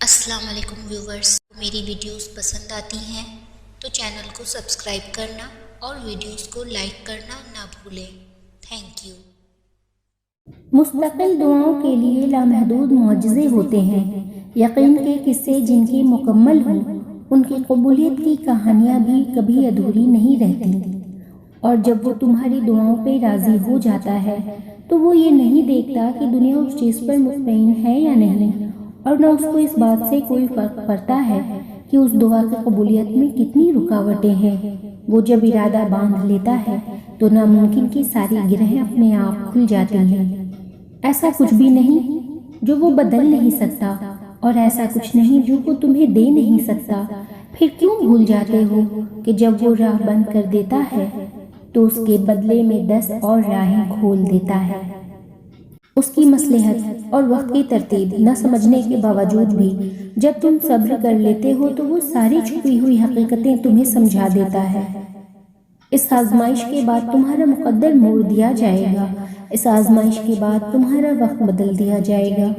السلام علیکم ویورز، میری ویڈیوز پسند آتی ہیں تو چینل کو سبسکرائب کرنا اور ویڈیوز کو لائک کرنا نہ بھولیں۔ Thank you. مستقل دعاؤں کے لیے لامحدود معجزے ہوتے ہیں۔ یقین کے قصے جن کے مکمل ہوں ان کی قبولیت کی کہانیاں بھی کبھی ادھوری نہیں رہتی، اور جب وہ تمہاری دعاؤں پہ راضی ہو جاتا ہے تو وہ یہ نہیں دیکھتا کہ دنیا اس چیز پر مطمئن ہے یا نہیں، اور نہ اس کو اس بات سے کوئی فرق پڑتا ہے کہ اس دعا کی قبولیت میں کتنی رکاوٹیں ہیں۔ وہ جب ارادہ باندھ لیتا ہے تو ناممکن کی ساری گرہیں اپنے آپ کھل جاتی ہیں۔ ایسا کچھ بھی نہیں جو وہ بدل نہیں سکتا، اور ایسا کچھ نہیں جو وہ تمہیں دے نہیں سکتا۔ پھر کیوں بھول جاتے ہو کہ جب وہ راہ بند کر دیتا ہے تو اس کے بدلے میں 10 اور راہیں کھول دیتا ہے۔ اس کی مصلحت اور وقت کی ترتیب نہ سمجھنے کے باوجود بھی جب تم صبر کر لیتے ہو تو وہ ساری چھپی ہوئی حقیقتیں تمہیں سمجھا دیتا ہے۔ اس آزمائش کے بعد تمہارا مقدر موڑ دیا جائے گا۔ اس آزمائش کے بعد تمہارا وقت بدل دیا جائے گا۔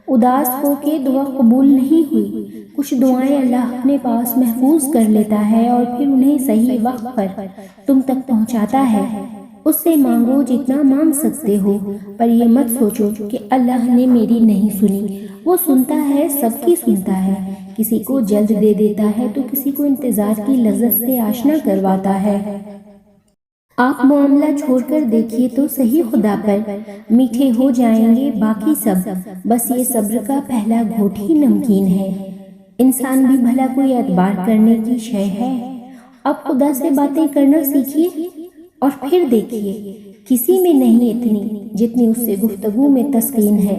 اداس ہو کے دعا قبول نہیں ہوئی، کچھ دعائیں اللہ اپنے پاس محفوظ کر لیتا ہے اور پھر انہیں صحیح وقت پر تم تک پہنچاتا ہے۔ اس سے مانگو جتنا مانگ سکتے ہو، پر یہ مت سوچو کہ اللہ نے میری نہیں سنی۔ وہ سنتا ہے، سب کی سنتا ہے۔ کسی کو جلد دے دیتا ہے تو کسی کو انتظار کی لذت سے آشنا کرواتا ہے۔ آپ معاملہ چھوڑ کر دیکھیے تو صحیح، خدا پر میٹھے ہو جائیں گے باقی سب، بس یہ صبر کا پہلا گھونٹ ہی نمکین ہے۔ انسان بھی بھلا کوئی اعتبار کرنے کی شے ہے؟ اب خدا سے باتیں کرنا سیکھیے اور پھر دیکھیے، کسی میں نہیں اتنی جتنی اس سے گفتگو میں تسکین ہے۔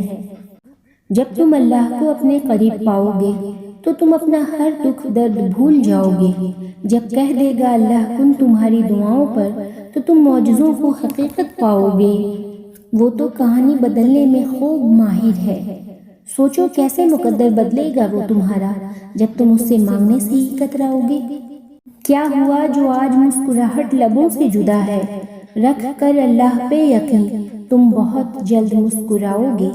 جب تم اللہ کو اپنے قریب پاؤ گے تو تم اپنا ہر دکھ درد بھول جاؤ گے۔ جب کہہ دے گا اللہ کن تمہاری دعاؤں پر تو تم معجزوں کو حقیقت پاؤ گے۔ وہ تو کہانی بدلنے میں خوب ماہر ہے۔ سوچو کیسے مقدر بدلے گا وہ تمہارا جب تم اس سے مانگنے سے ہی کتراؤ گے۔ کیا ہوا جو آج مسکراہٹ لبوں سے جدا ہے؟ رکھ کر اللہ پہ یقین تم بہت جلد مسکراؤ گے۔